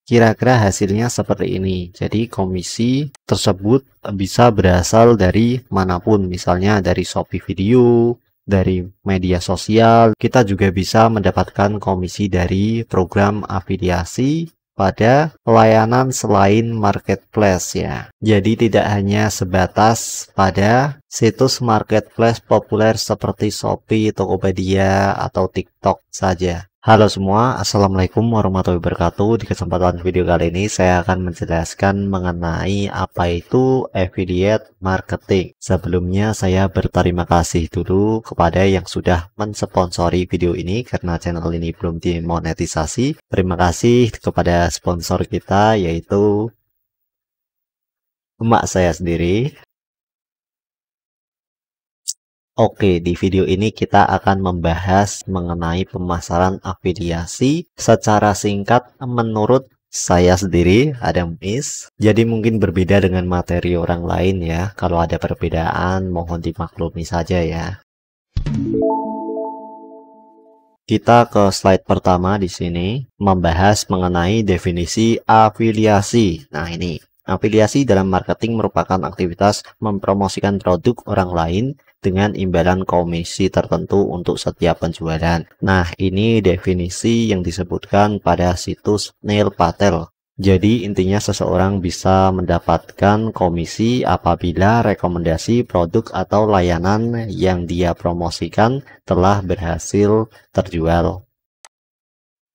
Kira-kira hasilnya seperti ini. Jadi komisi tersebut bisa berasal dari manapun, misalnya dari Shopee Video, dari media sosial. Kita juga bisa mendapatkan komisi dari program afiliasi pada layanan selain marketplace ya. Jadi tidak hanya sebatas pada situs marketplace populer seperti Shopee, Tokopedia, atau TikTok saja. Halo semua, Assalamualaikum warahmatullahi wabarakatuh. Di kesempatan video kali ini saya akan menjelaskan mengenai apa itu affiliate marketing. Sebelumnya saya berterima kasih dulu kepada yang sudah mensponsori video ini karena channel ini belum dimonetisasi. Terima kasih kepada sponsor kita yaitu emak saya sendiri. Oke, di video ini kita akan membahas mengenai pemasaran afiliasi secara singkat menurut saya sendiri, Adam Is. Jadi mungkin berbeda dengan materi orang lain ya. Kalau ada perbedaan, mohon dimaklumi saja ya. Kita ke slide pertama di sini, membahas mengenai definisi afiliasi. Nah ini, afiliasi dalam marketing merupakan aktivitas mempromosikan produk orang lain dengan imbalan komisi tertentu untuk setiap penjualan. Nah, ini definisi yang disebutkan pada situs Neil Patel. Jadi, intinya seseorang bisa mendapatkan komisi apabila rekomendasi produk atau layanan yang dia promosikan telah berhasil terjual.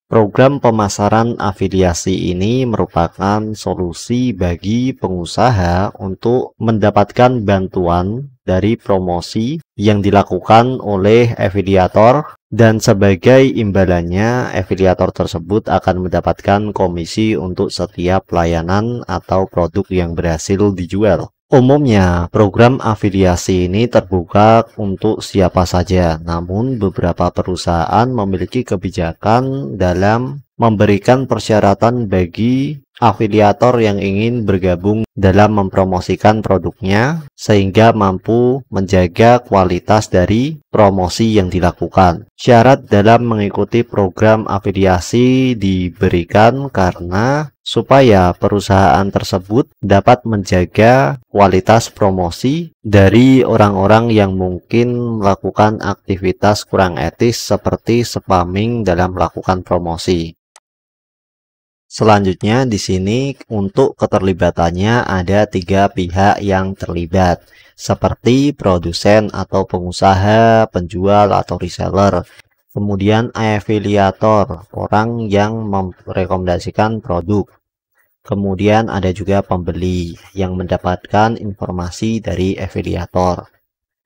Program pemasaran afiliasi ini merupakan solusi bagi pengusaha untuk mendapatkan bantuan dari promosi yang dilakukan oleh afiliator dan sebagai imbalannya afiliator tersebut akan mendapatkan komisi untuk setiap layanan atau produk yang berhasil dijual. Umumnya, program afiliasi ini terbuka untuk siapa saja, namun beberapa perusahaan memiliki kebijakan dalam memberikan persyaratan bagi afiliator yang ingin bergabung dalam mempromosikan produknya, sehingga mampu menjaga kualitas dari promosi yang dilakukan. Syarat dalam mengikuti program afiliasi diberikan karena supaya perusahaan tersebut dapat menjaga kualitas promosi dari orang-orang yang mungkin melakukan aktivitas kurang etis seperti spamming dalam melakukan promosi. Selanjutnya di sini untuk keterlibatannya ada 3 pihak yang terlibat, seperti produsen atau pengusaha, penjual atau reseller. Kemudian afiliator, orang yang merekomendasikan produk. Kemudian ada juga pembeli yang mendapatkan informasi dari afiliator.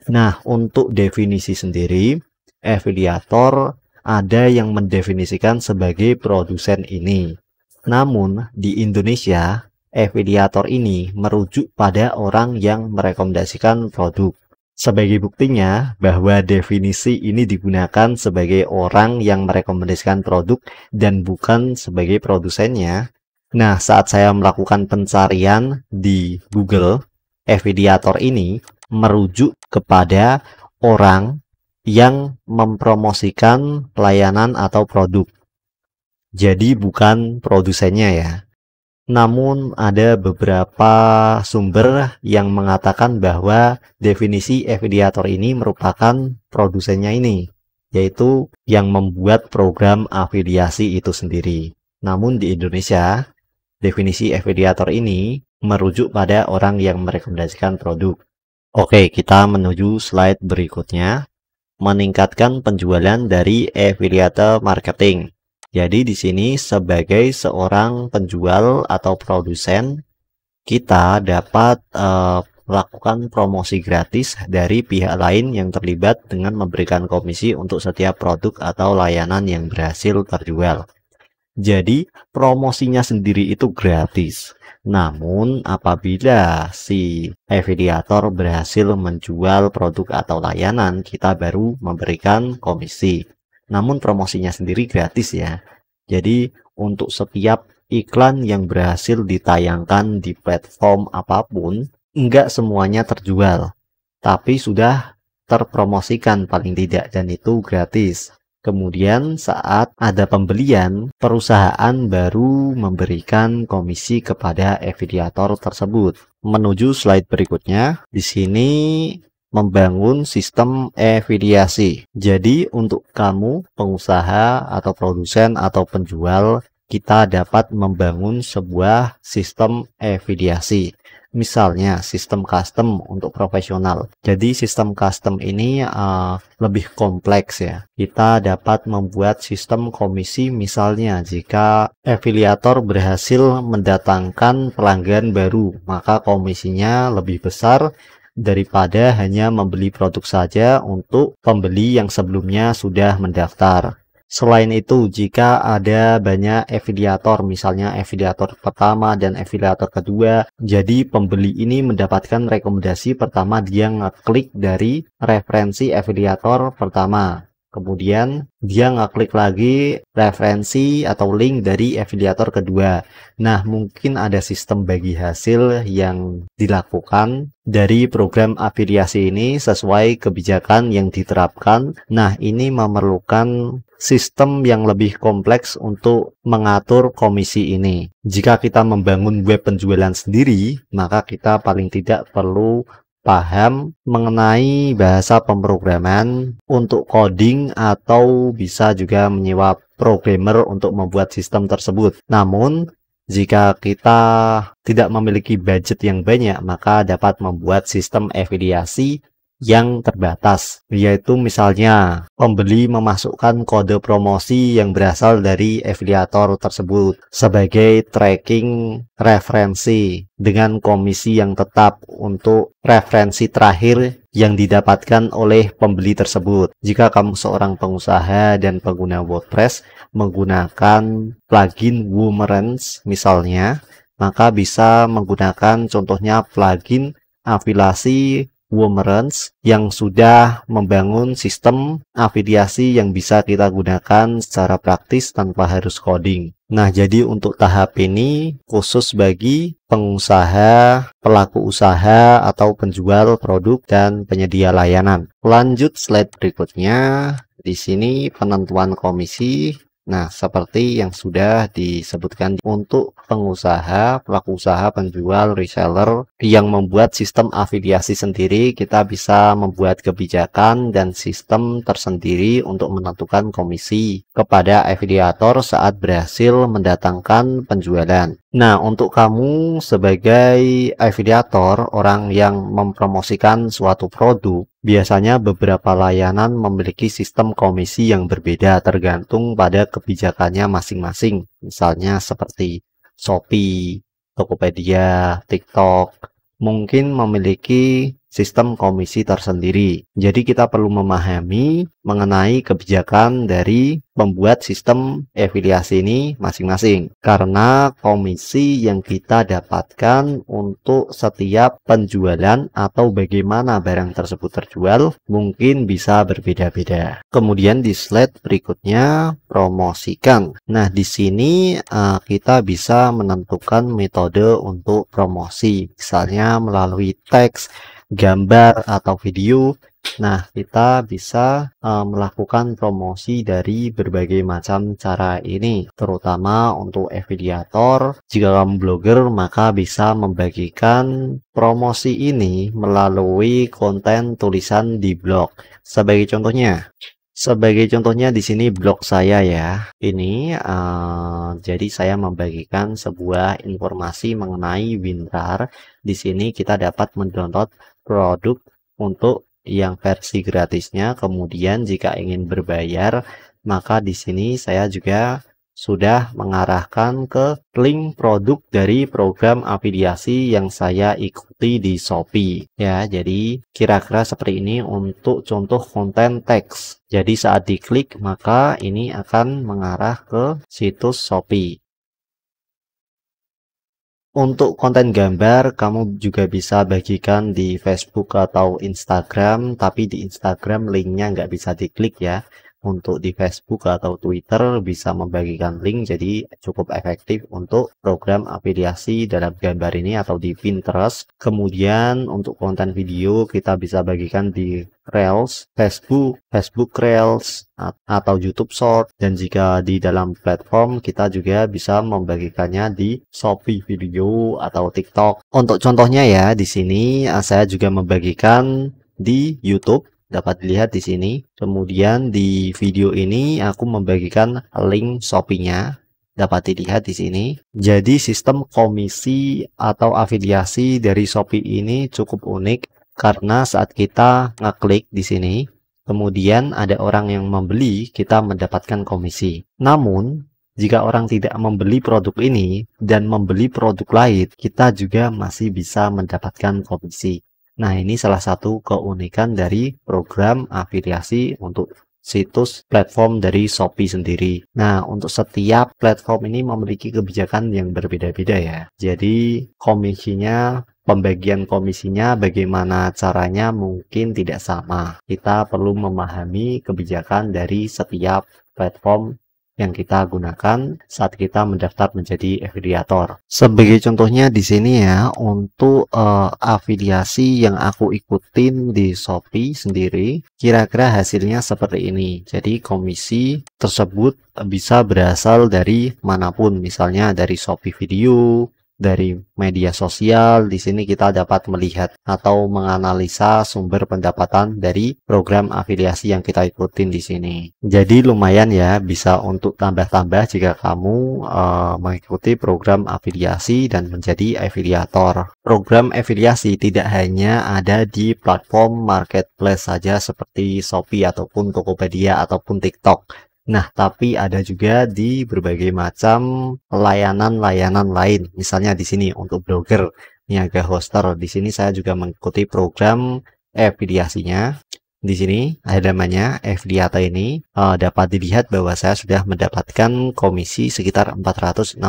Nah, untuk definisi sendiri, afiliator ada yang mendefinisikan sebagai produsen ini. Namun, di Indonesia, afiliator ini merujuk pada orang yang merekomendasikan produk. Sebagai buktinya bahwa definisi ini digunakan sebagai orang yang merekomendasikan produk dan bukan sebagai produsennya. Nah, saat saya melakukan pencarian di Google, afiliator ini merujuk kepada orang yang mempromosikan layanan atau produk. Jadi bukan produsennya ya. Namun ada beberapa sumber yang mengatakan bahwa definisi afiliator ini merupakan produsennya ini, yaitu yang membuat program afiliasi itu sendiri. Namun di Indonesia, definisi afiliator ini merujuk pada orang yang merekomendasikan produk. Oke, kita menuju slide berikutnya. Meningkatkan penjualan dari affiliate marketing. Jadi di sini sebagai seorang penjual atau produsen, kita dapat melakukan promosi gratis dari pihak lain yang terlibat dengan memberikan komisi untuk setiap produk atau layanan yang berhasil terjual. Jadi promosinya sendiri itu gratis. Namun apabila si afiliator berhasil menjual produk atau layanan, kita baru memberikan komisi. Namun promosinya sendiri gratis ya. Jadi untuk setiap iklan yang berhasil ditayangkan di platform apapun, enggak semuanya terjual, tapi sudah terpromosikan paling tidak, dan itu gratis. Kemudian saat ada pembelian, perusahaan baru memberikan komisi kepada afiliator tersebut. Menuju slide berikutnya, di sini membangun sistem afiliasi. Jadi untuk kamu pengusaha atau produsen atau penjual, kita dapat membangun sebuah sistem afiliasi. Misalnya sistem custom untuk profesional. Jadi sistem custom ini lebih kompleks ya. Kita dapat membuat sistem komisi misalnya jika afiliator berhasil mendatangkan pelanggan baru, maka komisinya lebih besar daripada hanya membeli produk saja untuk pembeli yang sebelumnya sudah mendaftar. Selain itu, jika ada banyak afiliator, misalnya afiliator pertama dan afiliator kedua, jadi pembeli ini mendapatkan rekomendasi pertama, dia ngeklik dari referensi afiliator pertama. Kemudian dia ngeklik lagi referensi atau link dari afiliator kedua. Nah, mungkin ada sistem bagi hasil yang dilakukan dari program afiliasi ini sesuai kebijakan yang diterapkan. Nah, ini memerlukan sistem yang lebih kompleks untuk mengatur komisi ini. Jika kita membangun web penjualan sendiri, maka kita paling tidak perlu paham mengenai bahasa pemrograman untuk coding atau bisa juga menyewa programmer untuk membuat sistem tersebut. Namun, jika kita tidak memiliki budget yang banyak, maka dapat membuat sistem afiliasi yang terbatas, yaitu misalnya pembeli memasukkan kode promosi yang berasal dari afiliator tersebut sebagai tracking referensi dengan komisi yang tetap untuk referensi terakhir yang didapatkan oleh pembeli tersebut. Jika kamu seorang pengusaha dan pengguna WordPress menggunakan plugin Woomerang misalnya, maka bisa menggunakan contohnya plugin afiliasi Woomerang yang sudah membangun sistem afiliasi yang bisa kita gunakan secara praktis tanpa harus coding. Nah, jadi untuk tahap ini khusus bagi pengusaha, pelaku usaha, atau penjual produk dan penyedia layanan. Lanjut slide berikutnya. Di sini penentuan komisi. Nah, seperti yang sudah disebutkan untuk pengusaha, pelaku usaha, penjual, reseller yang membuat sistem afiliasi sendiri, kita bisa membuat kebijakan dan sistem tersendiri untuk menentukan komisi kepada afiliator saat berhasil mendatangkan penjualan. Nah, untuk kamu sebagai afiliator, orang yang mempromosikan suatu produk, biasanya beberapa layanan memiliki sistem komisi yang berbeda tergantung pada kebijakannya masing-masing. Misalnya seperti Shopee, Tokopedia, TikTok, mungkin memiliki sistem komisi tersendiri. Jadi kita perlu memahami mengenai kebijakan dari pembuat sistem afiliasi ini masing-masing. Karena komisi yang kita dapatkan untuk setiap penjualan atau bagaimana barang tersebut terjual mungkin bisa berbeda-beda. Kemudian di slide berikutnya, promosikan. Nah, di sini kita bisa menentukan metode untuk promosi. Misalnya melalui teks, gambar, atau video. Nah, kita bisa melakukan promosi dari berbagai macam cara ini, terutama untuk afiliator. Jika kamu blogger, maka bisa membagikan promosi ini melalui konten tulisan di blog. Sebagai contohnya di sini blog saya ya. Ini jadi saya membagikan sebuah informasi mengenai Winrar. Di sini kita dapat mendownload produk untuk yang versi gratisnya. Kemudian jika ingin berbayar, maka di sini saya juga sudah mengarahkan ke link produk dari program afiliasi yang saya ikuti di Shopee ya. Jadi kira-kira seperti ini untuk contoh konten teks. Jadi saat diklik maka ini akan mengarah ke situs Shopee. Untuk konten gambar, kamu juga bisa bagikan di Facebook atau Instagram, tapi di Instagram linknya nggak bisa diklik ya, untuk di Facebook atau Twitter bisa membagikan link, jadi cukup efektif untuk program afiliasi dalam gambar ini atau di Pinterest. Kemudian untuk konten video kita bisa bagikan di Reels, Facebook Reels atau YouTube Short, dan jika di dalam platform kita juga bisa membagikannya di Shopee Video atau TikTok. Untuk contohnya ya, di sini saya juga membagikan di YouTube, dapat dilihat di sini. Kemudian di video ini aku membagikan link Shopee-nya, dapat dilihat di sini. Jadi sistem komisi atau afiliasi dari Shopee ini cukup unik karena saat kita ngeklik di sini, kemudian ada orang yang membeli, kita mendapatkan komisi. Namun jika orang tidak membeli produk ini dan membeli produk lain, kita juga masih bisa mendapatkan komisi. Nah, ini salah satu keunikan dari program afiliasi untuk situs platform dari Shopee sendiri. Nah, untuk setiap platform ini memiliki kebijakan yang berbeda-beda ya. Jadi komisinya, pembagian komisinya bagaimana caranya mungkin tidak sama. Kita perlu memahami kebijakan dari setiap platform yang kita gunakan saat kita mendaftar menjadi afiliator. Sebagai contohnya di sini ya, untuk afiliasi yang aku ikutin di Shopee sendiri, kira-kira hasilnya seperti ini. Jadi komisi tersebut bisa berasal dari manapun, misalnya dari Shopee Video, dari media sosial. Di sini kita dapat melihat atau menganalisa sumber pendapatan dari program afiliasi yang kita ikutin di sini. Jadi lumayan ya, bisa untuk tambah-tambah jika kamu mengikuti program afiliasi dan menjadi afiliator. Program afiliasi tidak hanya ada di platform marketplace saja seperti Shopee ataupun Tokopedia ataupun TikTok. Nah, tapi ada juga di berbagai macam layanan-layanan lain. Misalnya di sini untuk blogger, niaga hoster. Di sini saya juga mengikuti program afiliasinya. Di sini ada namanya Affiliate ini. Dapat dilihat bahwa saya sudah mendapatkan komisi sekitar 463.000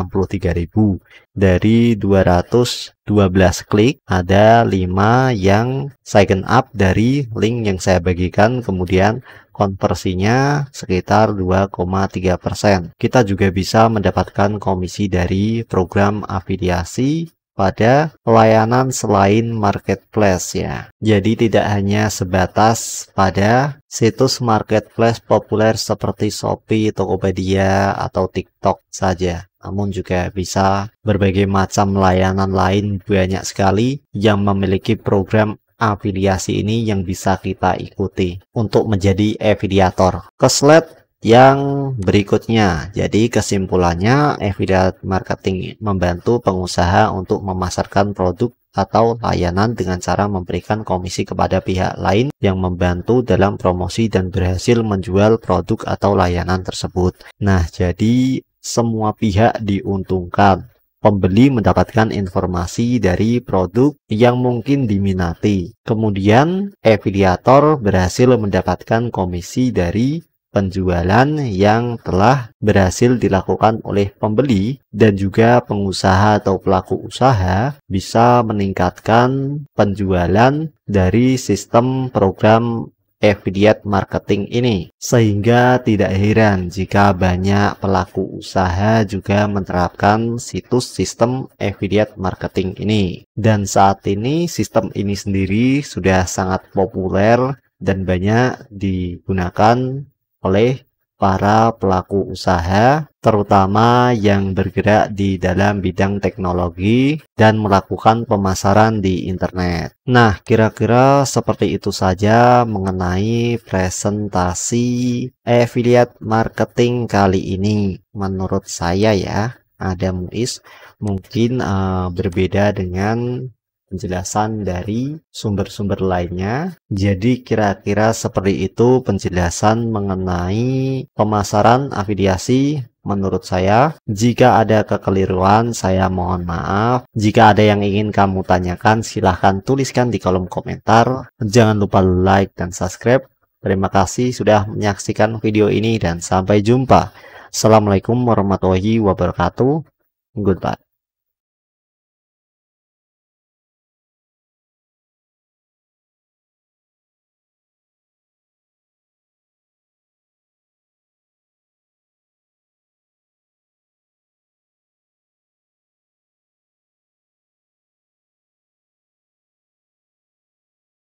dari 212 klik. Ada 5 yang sign up dari link yang saya bagikan, kemudian konversinya sekitar 2,3%. Kita juga bisa mendapatkan komisi dari program afiliasi pada layanan selain marketplace ya. Jadi tidak hanya sebatas pada situs marketplace populer seperti Shopee, Tokopedia, atau TikTok saja. Namun juga bisa berbagai macam layanan lain, banyak sekali yang memiliki program afiliasi ini yang bisa kita ikuti untuk menjadi afiliator. Ke slide yang berikutnya. Jadi kesimpulannya, affiliate marketing membantu pengusaha untuk memasarkan produk atau layanan dengan cara memberikan komisi kepada pihak lain yang membantu dalam promosi dan berhasil menjual produk atau layanan tersebut. Nah, jadi semua pihak diuntungkan. Pembeli mendapatkan informasi dari produk yang mungkin diminati. Kemudian, afiliator berhasil mendapatkan komisi dari penjualan yang telah berhasil dilakukan oleh pembeli, dan juga pengusaha atau pelaku usaha bisa meningkatkan penjualan dari sistem program affiliate marketing ini, sehingga tidak heran jika banyak pelaku usaha juga menerapkan situs sistem affiliate marketing ini. Dan saat ini sistem ini sendiri sudah sangat populer dan banyak digunakan oleh para pelaku usaha, terutama yang bergerak di dalam bidang teknologi dan melakukan pemasaran di internet. Nah, kira-kira seperti itu saja mengenai presentasi affiliate marketing kali ini. Menurut saya ya, ada Muiz mungkin berbeda dengan penjelasan dari sumber-sumber lainnya. Jadi kira-kira seperti itu penjelasan mengenai pemasaran afiliasi menurut saya. Jika ada kekeliruan, saya mohon maaf. Jika ada yang ingin kamu tanyakan, silahkan tuliskan di kolom komentar. Jangan lupa like dan subscribe. Terima kasih sudah menyaksikan video ini dan sampai jumpa. Assalamualaikum warahmatullahi wabarakatuh. Goodbye.